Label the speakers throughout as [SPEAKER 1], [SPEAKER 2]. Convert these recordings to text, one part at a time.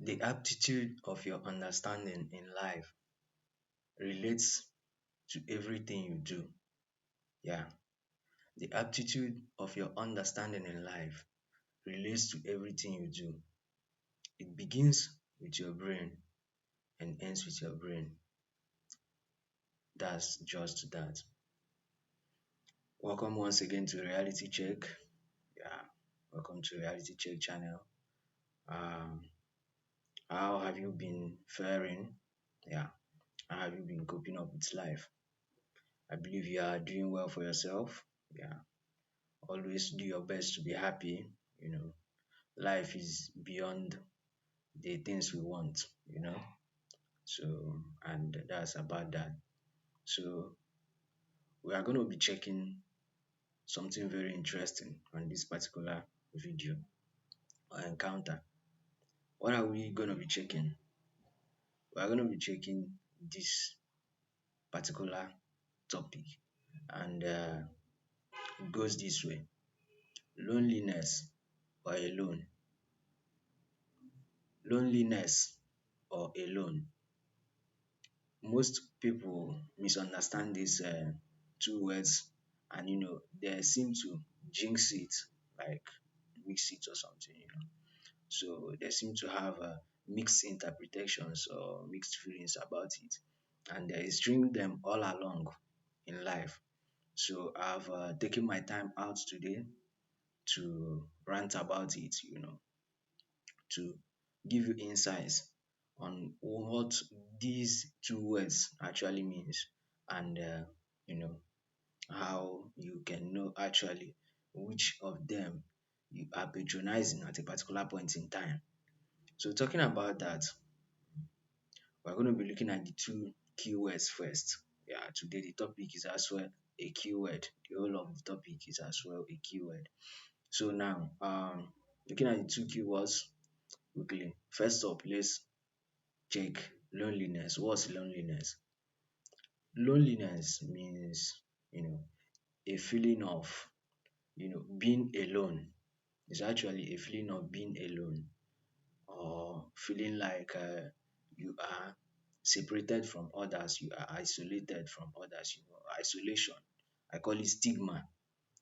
[SPEAKER 1] The aptitude of your understanding in life relates to everything you do. Yeah, the aptitude of your understanding in life relates to everything you do. It begins with your brain and ends with your brain. That's just that. Welcome once again to Reality Check. Yeah, welcome to Reality Check channel. Um, how have you been faring? Yeah, how have you been coping up with life? I believe you are doing well for yourself. Yeah, always do your best to be happy. You know, life is beyond the things we want, you know. So, and that's about that. So, we are going to be checking something very interesting on this particular video or encounter. What are we going to be checking? We are going to be checking this particular topic, and it goes this way: loneliness or alone. Loneliness or alone. Most people misunderstand these two words, and they seem to jinx it, like mix it or something. So they seem to have mixed interpretations or mixed feelings about it, and they string them all along in life. So I've taken my time out today to rant about it, to give you insights on what these two words actually means, and you know how you can know actually which of them you are patronizing at a particular point in time. So talking about that, we're going to be looking at the two keywords first. Yeah, today the topic is as well a keyword. The whole of the topic is as well a keyword. So now, looking at the two keywords quickly. First up, let's check loneliness. What's loneliness? Loneliness means, a feeling of, being alone. It's actually a feeling of being alone, or feeling like you are separated from others, you are isolated from others, isolation. I call it stigma.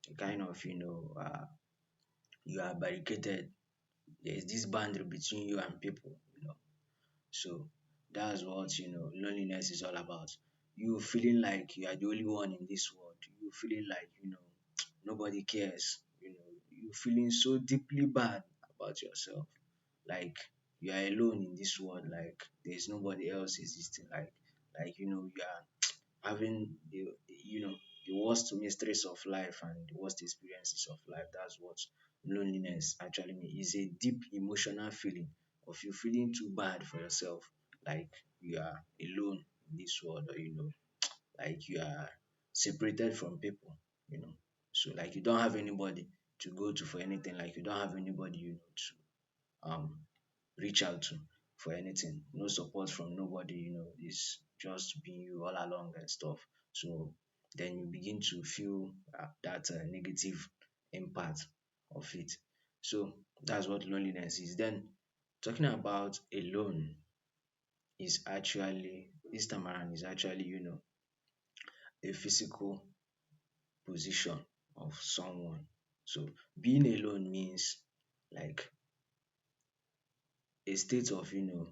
[SPEAKER 1] A kind of, you are barricaded. There is this boundary between you and people. So that's what loneliness is all about. You feeling like you are the only one in this world. You feeling like nobody cares. You feeling so deeply bad about yourself. Like you are alone in this world. Like there is nobody else existing. You are having the worst mistress of life and the worst experiences of life. That's what loneliness actually means. It's a deep emotional feeling of you feeling too bad for yourself, like you are alone in this world, or like you are separated from people, you know. So like you don't have anybody to go to for anything, like you don't have anybody to reach out to for anything. No support from nobody, it's just being you all along and stuff. So then you begin to feel that negative impact of it. So that's what loneliness is. Then talking about alone is actually, this time around, is actually, a physical position of someone. So being alone means like a state of, you,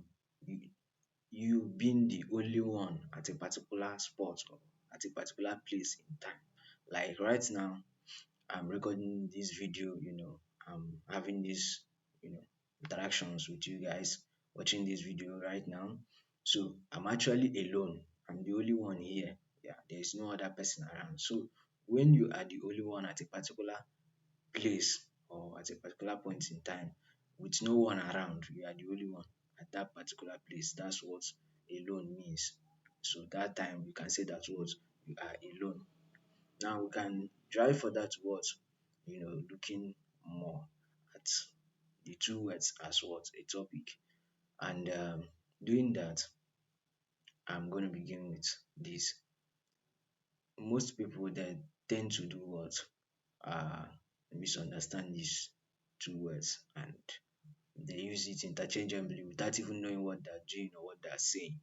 [SPEAKER 1] you being the only one at a particular spot or at a particular place in time. Like right now, I'm recording this video, I'm having this, interactions with you guys, watching this video right now. So I'm actually alone. I'm the only one here. Yeah, there is no other person around. So when you are the only one at a particular place or at a particular point in time with no one around, you are the only one at that particular place. That's what alone means. So that time you can say that what you are alone. Now we can drive further towards, looking more at the two words as what a topic. And doing that, I'm going to begin with this. Most people that tend to do what? Misunderstand these two words, and they use it interchangeably without even knowing what they're doing or what they're saying.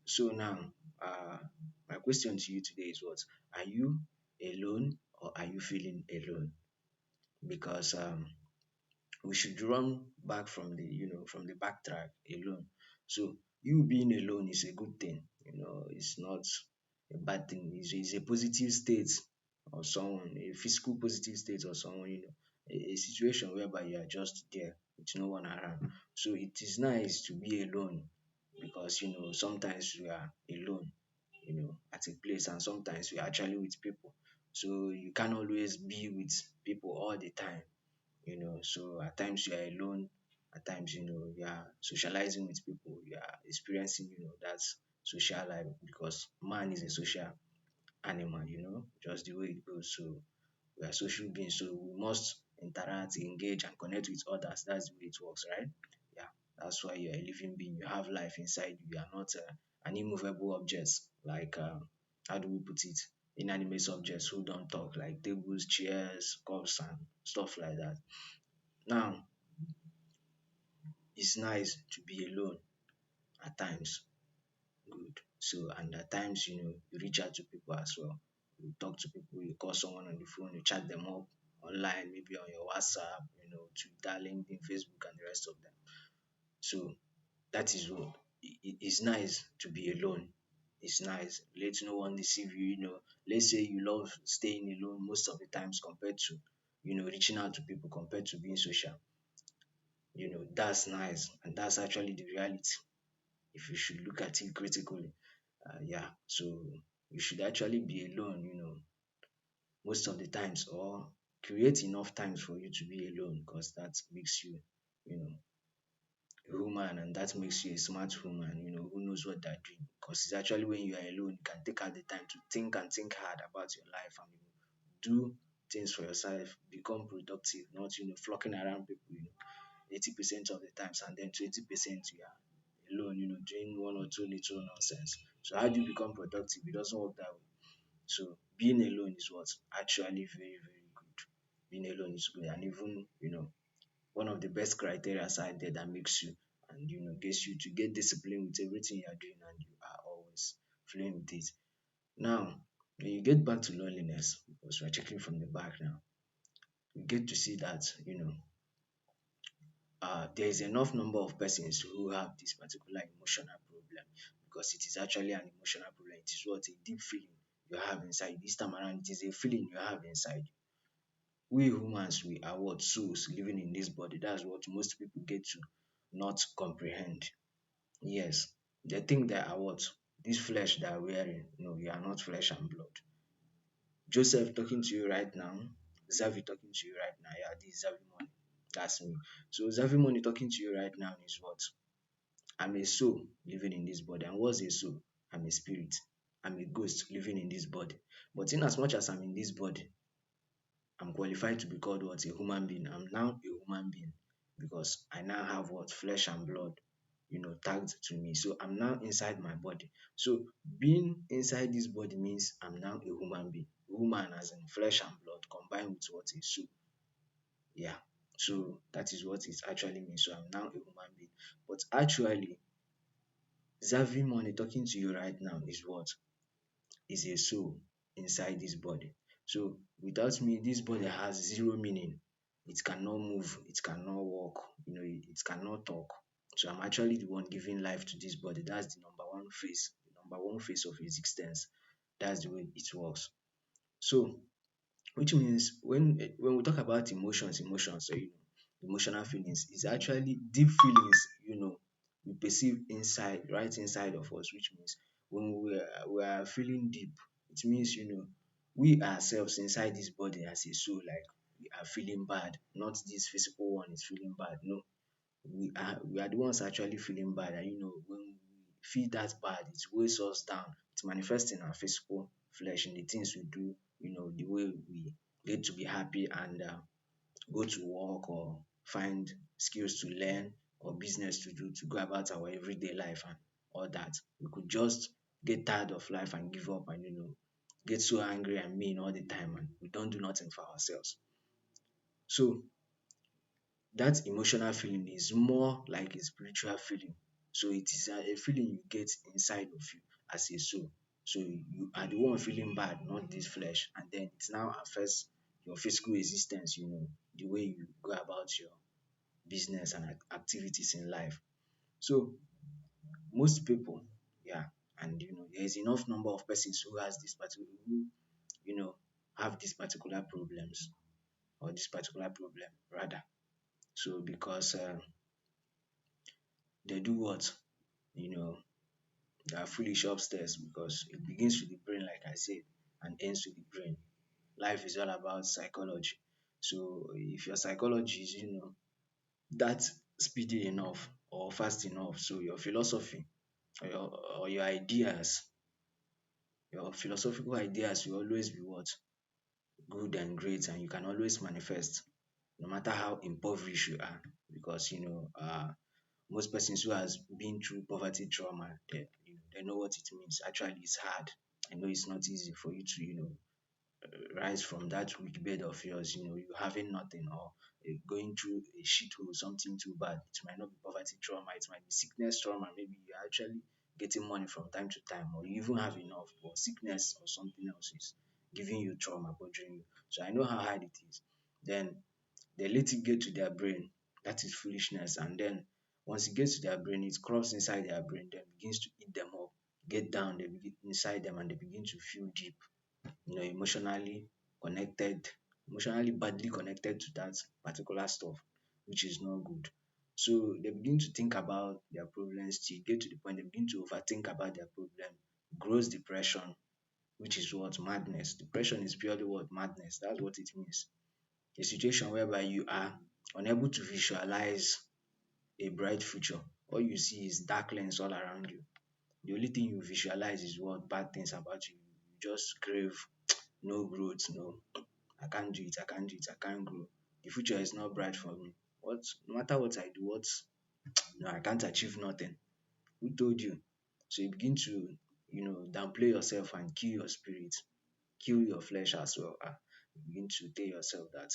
[SPEAKER 1] So now, uh, my question to you today is what? Are you alone or are you feeling alone? Because we should run back from the backtrack alone. So you being alone is a good thing. It's not a bad thing. It's a positive state or someone, a physical positive state or someone, a situation whereby you are just there with no one around. So it is nice to be alone because sometimes we are alone, at a place, and sometimes we are actually with people. So you can't always be with people all the time. So at times you are alone, at times you are socializing with people, you are experiencing that social life, because man is a social animal, just the way it goes. So we are social beings, so we must interact, engage, and connect with others. That's the way it works, right? Yeah, that's why you're a living being. You have life inside you. You are not an immovable object, like how do we put it? Inanimate objects who don't talk, like tables, chairs, cups, and stuff like that. Now, it's nice to be alone at times. Good. So, and at times, you reach out to people as well. You talk to people, you call someone on the phone, you chat them up online, maybe on your WhatsApp, Twitter, LinkedIn, Facebook, and the rest of them. So, that is what it's nice to be alone. It's nice. Let no one deceive you. Let's say you love staying alone most of the times compared to, reaching out to people, compared to being social. That's nice, and that's actually the reality if you should look at it critically. Yeah, so you should actually be alone, most of the times, or create enough times for you to be alone, because that makes you, you know, a human, and that makes you a smart human, who knows what they're doing. Because it's actually when you are alone, you can take out the time to think and think hard about your life, and do things for yourself, become productive, not flocking around people, 80% of the times, and then 20% you are alone, doing one or two little nonsense. So how do you become productive? It doesn't work that way. So being alone is what's actually very, very good. Being alone is good, and even one of the best criteria out there that makes you, and gets you to get disciplined with everything you are doing, and you are always flowing with it. Now, when you get back to loneliness, because we're checking from the back now, you get to see that there is enough number of persons who have this particular emotional problem, because it is actually an emotional problem. It is what? A deep feeling you have inside. This time around, it is a feeling you have inside. We humans, we are what? Souls living in this body. That's what most people get to not comprehend. Yes, they think they are what? This flesh they are wearing. No, you are not flesh and blood. Joseph talking to you right now, Zavi talking to you right now. Yeah, this is Zavi Money. That's me. So Zavi Money talking to you right now is what? I'm a soul living in this body. And what's a soul? I'm a spirit. I'm a ghost living in this body. But in as much as I'm in this body, I'm qualified to be called what? A human being. I'm now a human being because I now have what? Flesh and blood, tagged to me. So I'm now inside my body. So being inside this body means I'm now a human being. Human as in flesh and blood combined with what? A soul. Yeah. So that is what it actually means. So I'm now a human being. But actually, Xavi Money talking to you right now is what? Is a soul inside this body. So without me, this body has zero meaning. It cannot move, it cannot walk, it cannot talk. So I'm actually the one giving life to this body. That's the number one phase of existence. That's the way it works. So which means when we talk about emotions, so emotional feelings is actually deep feelings, we perceive inside, right inside of us, which means when we are feeling deep, it means we ourselves inside this body as a soul, like we are feeling bad, not this physical one is feeling bad. No, we are the ones actually feeling bad, and when we feel that bad, it weighs us down. It manifests in our physical flesh, in the things we do, the way we get to be happy and go to work, or find skills to learn, or business to do, to go about our everyday life and all that. We could just get tired of life and give up, and get so angry and mean all the time, and we don't do nothing for ourselves. So that emotional feeling is more like a spiritual feeling. So it is a feeling you get inside of you as a soul. So you are the one feeling bad, not this flesh. And then it now affects your physical existence, the way you go about your business and activities in life. So most people, yeah, and there is enough number of persons who has this particular who, you know, have these particular problems or this particular problem rather. So because they do what? You know, they are foolish upstairs because it begins with the brain, like I said, and ends with the brain. Life is all about psychology. So if your psychology is, that speedy enough or fast enough, so your philosophy or your ideas, your philosophical ideas will always be what? Good and great, and you can always manifest no matter how impoverished you are. Because most persons who has been through poverty trauma, they know what it means. Actually, it's hard. I know it's not easy for you to rise from that weak bed of yours, you having nothing or going through a shithole, something too bad. It might not be poverty trauma, it might be sickness trauma. Maybe you're actually getting money from time to time, or you even have enough, but sickness or something else is giving you trauma, bothering you. So I know how hard it is. Then they let it get to their brain. That is foolishness. And then once it gets to their brain, it crawls inside their brain, then begins to eat them up, get down, they begin inside them, and they begin to feel deep, emotionally connected, emotionally badly connected to that particular stuff, which is not good. So they begin to think about their problems till get to the point they begin to overthink about their problem, grows depression, which is what? Madness. Depression is purely what? Madness. That's what it means. A situation whereby you are unable to visualize a bright future. All you see is darkness all around you. The only thing you visualize is what? Bad things about you. You just crave no growth, no. I can't do it, I can't do it, I can't grow. The future is not bright for me. No matter what I do, no, I can't achieve nothing. Who told you? So you begin to, downplay yourself and kill your spirit, kill your flesh as well. You begin to tell yourself that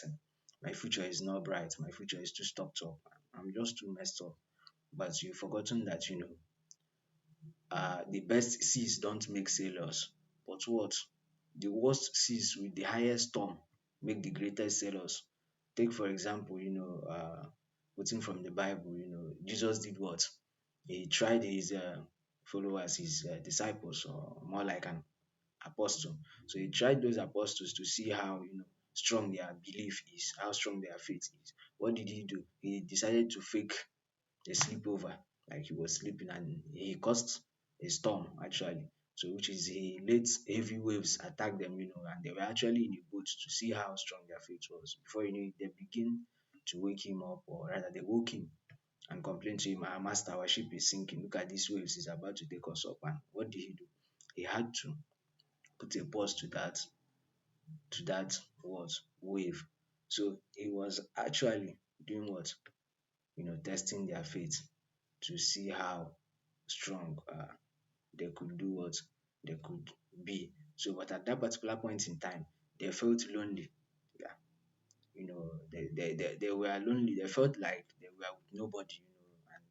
[SPEAKER 1] my future is not bright, my future is too stuck up, I'm just too messed up. But you've forgotten that, the best seas don't make sailors, but what? The worst seas with the highest storm make the greatest sailors. Take for example, quoting from the Bible, Jesus did what? He tried his followers, his disciples, or more like an apostle. So he tried those apostles to see how strong their belief is, how strong their faith is. What did he do? He decided to fake a sleepover, like he was sleeping, and he caused a storm actually. So which is he let heavy waves attack them, and they were actually in a boat to see how strong their faith was. Before you know it, they begin to wake him up, or rather they woke him and complained to him, our master, our ship is sinking. Look at these waves, it's about to take us up. And what did he do? He had to put a pause to that what? Wave. So he was actually doing what? Testing their faith to see how strong they could do what they could be. So, but at that particular point in time, they felt lonely. Yeah, they were lonely. They felt like they were with nobody, and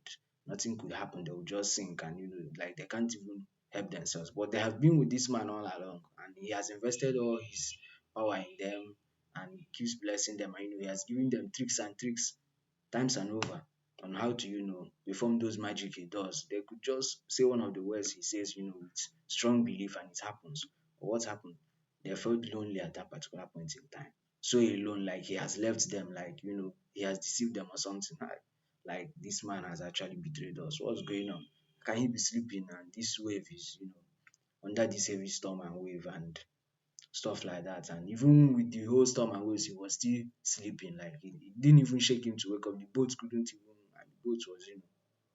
[SPEAKER 1] nothing could happen. They would just sink, and like they can't even help themselves. But they have been with this man all along, and he has invested all his power in them, and he keeps blessing them. And he has given them tricks and tricks times and over on how to perform those magic he does. They could just say one of the words he says, with strong belief, and it happens. But what happened? They felt lonely at that particular point in time. So alone, like he has left them, like he has deceived them or something. Like this man has actually betrayed us. What's going on? Can he be sleeping and this wave is under this heavy storm and wave and stuff like that. And even with the whole storm and waves, he was still sleeping. Like it didn't even shake him to wake up. The boat couldn't even, and the boat was,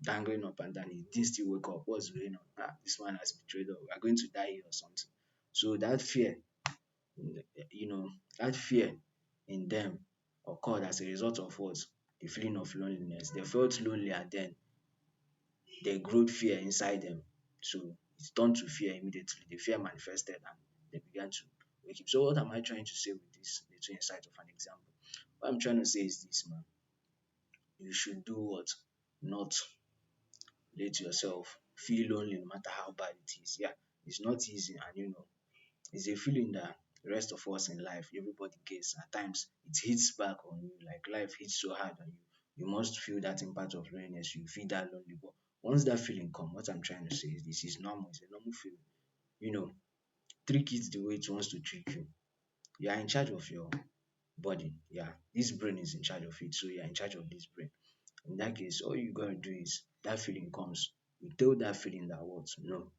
[SPEAKER 1] dangling up and down. He didn't still wake up. What's going on? This man has betrayed us. We are going to die here or something. So that fear, you know, that fear in them occurred as a result of what? The feeling of loneliness. They felt lonely, and then they growed fear inside them. So it turned to fear immediately. The fear manifested and they began to wake up. So what am I trying to say with this little insight of an example? What I'm trying to say is this, man. you should do what? Not let yourself feel lonely no matter how bad it is. Yeah, it's not easy, and it's a feeling that the rest of us in life, everybody gets. At times, it hits back on you, like life hits so hard on you. You must feel that impact of loneliness. You feel that lonely. But once that feeling comes, what I'm trying to say is this is normal. It's a normal feeling. You know, Treat it the way it wants to treat you. You are in charge of your body. Yeah, this brain is in charge of it. So you are in charge of this brain. In that case, all you gotta do is that feeling comes. You tell that feeling that what? No,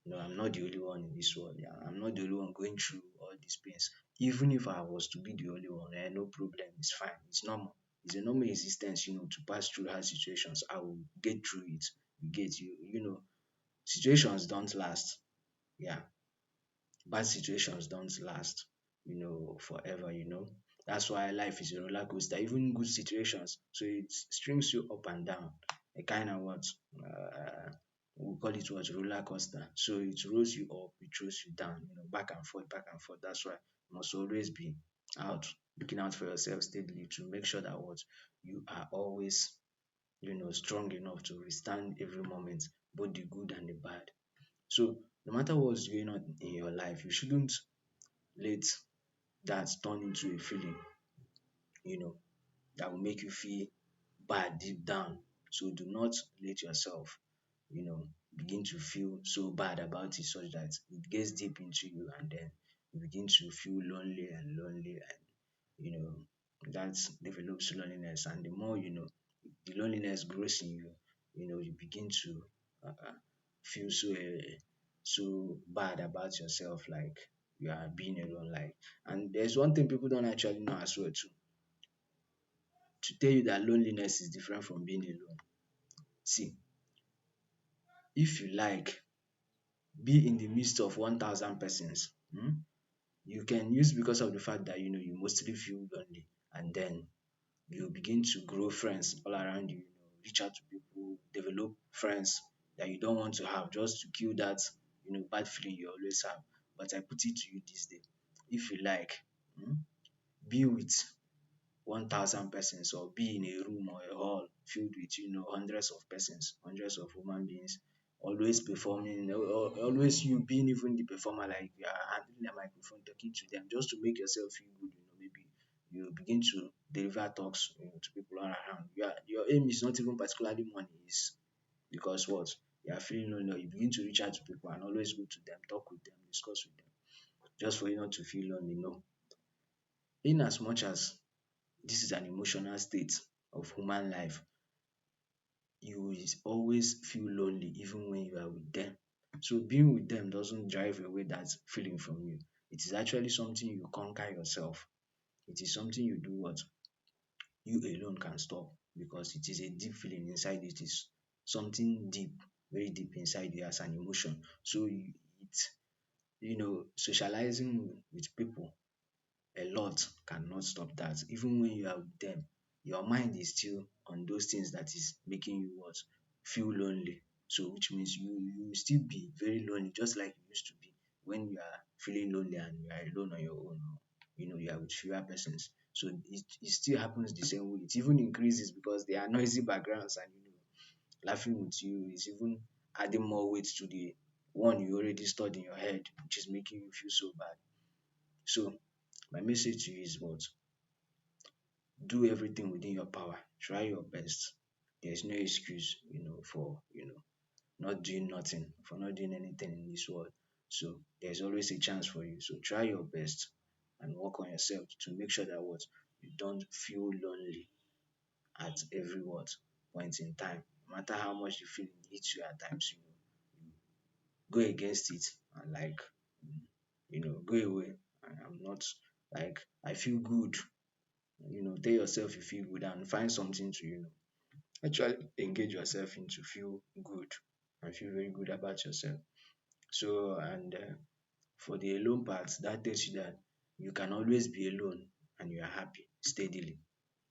[SPEAKER 1] no, I'm not the only one in this world. Yeah, I'm not the only one going through all these pains. Even if I was to be the only one, no problem. It's fine. It's normal. It's a normal existence, to pass through hard situations. I will get through it. You get you. Situations don't last. Yeah, bad situations don't last, forever. That's why life is a roller coaster, even good situations. So it strings you up and down. A kind of what? Uh, we call it what? Roller coaster. So it rolls you up, it throws you down, back and forth, back and forth. That's why you must always be out, looking out for yourself steadily to make sure that what? You are always, strong enough to withstand every moment, both the good and the bad. So no matter what's going on in your life, you shouldn't let that turn into a feeling, you know, that will make you feel bad deep down. So do not let yourself, begin to feel so bad about it such that it gets deep into you and then you begin to feel lonely and lonely and that develops loneliness, and the more the loneliness grows in you, you begin to feel so bad about yourself, like you are being alone. Like, and there's one thing people don't actually know as well too, to tell you that loneliness is different from being alone. See, if you like, be in the midst of 1,000 persons. You can use because of the fact that you mostly feel lonely, and then you begin to grow friends all around you, reach out to people, develop friends that you don't want to have just to kill that bad feeling you always have. But I put it to you this day, if you like, um be with 1,000 persons, or be in a room or a hall filled with hundreds of persons, hundreds of human beings, always performing, always you being even the performer, like you are handling the microphone, talking to them just to make yourself feel good. Maybe you begin to deliver talks, to people all around. Your aim is not even particularly money, is because what? You are feeling lonely. You begin to reach out to people and always go to them, talk with them, discuss with them, just for you not to feel lonely. No. In as much as this is an emotional state of human life, you will always feel lonely even when you are with them. So being with them doesn't drive away that feeling from you. It is actually something you conquer yourself. It is something you do what you alone can stop, because it is a deep feeling inside. It is something deep, very deep inside you as an emotion. So socializing with people a lot cannot stop that. Even when you are with them, your mind is still on those things that is making you what? Feel lonely. So which means you will still be very lonely, just like you used to be when you are feeling lonely and you are alone on your own, or you are with fewer persons. So it still happens the same way. It even increases because there are noisy backgrounds, and laughing with you is even adding more weight to the one you already stored in your head, which is making you feel so bad. So my message to you is what? Do everything within your power. Try your best. There's no excuse, for not doing nothing, for not doing anything in this world. So there's always a chance for you. So try your best and work on yourself to make sure that what? You don't feel lonely at every what point in time. No matter how much the feeling hits you at times, you go against it and like go away. I'm not, like, I feel good. Tell yourself you feel good and find something to actually engage yourself in to feel good and feel very good about yourself. So, and for the alone part, that tells you that you can always be alone and you are happy steadily.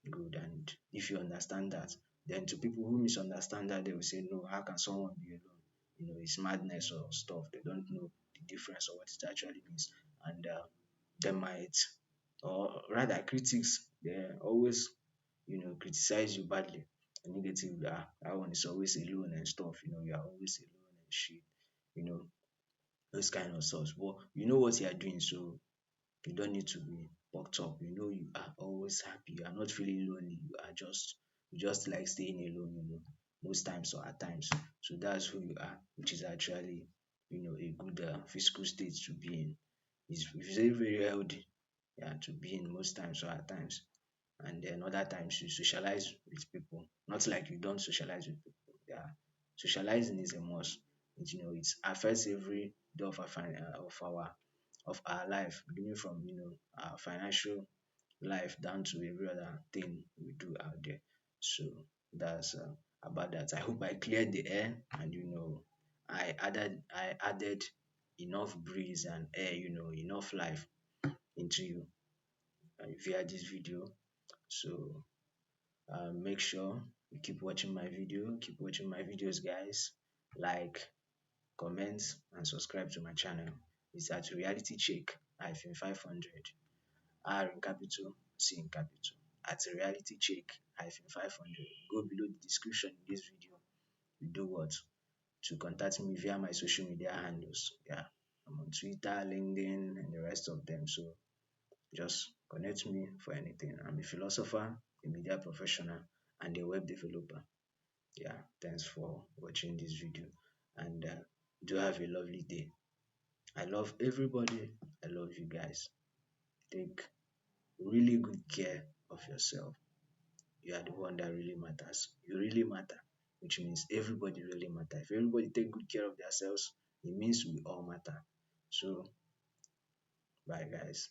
[SPEAKER 1] Good. And if you understand that, then to people who misunderstand that, they will say, no, how can someone be alone? It's madness or stuff. They don't know the difference or what it actually means. And they might, or rather, critics, they always, criticize you badly, negative, that one is always alone and stuff, you are always alone and shit, you know, those kind of stuff. But you know what you are doing, so you don't need to be worked up. You know you are always happy. You are not feeling lonely. You just like staying alone, most times or at times. So that's who you are, which is actually, a good physical state to be in. It's very, very healthy, yeah, to be in most times or at times. And then other times you socialize with people. Not like you don't socialize with people. Yeah. Socializing is a must. It affects every day of our life, beginning from our financial life down to every other thing we do out there. So that's about that. I hope I cleared the air, and I added enough breeze and air, enough life into you via this video. So make sure you keep watching my video, keep watching my videos, guys. Like, comment, and subscribe to my channel. It's at reality check 500. R in capital, C in capital. At reality check 500. Go below the description in this video. You do what? To contact me via my social media handles. Yeah. I'm on Twitter, LinkedIn, and the rest of them. So just connect me for anything. I'm a philosopher, a media professional, and a web developer. Yeah, thanks for watching this video, and do have a lovely day. I love everybody. I love you guys. Take really good care of yourself. You are the one that really matters. You really matter, which means everybody really matter. If everybody take good care of themselves, it means we all matter. So, bye, guys.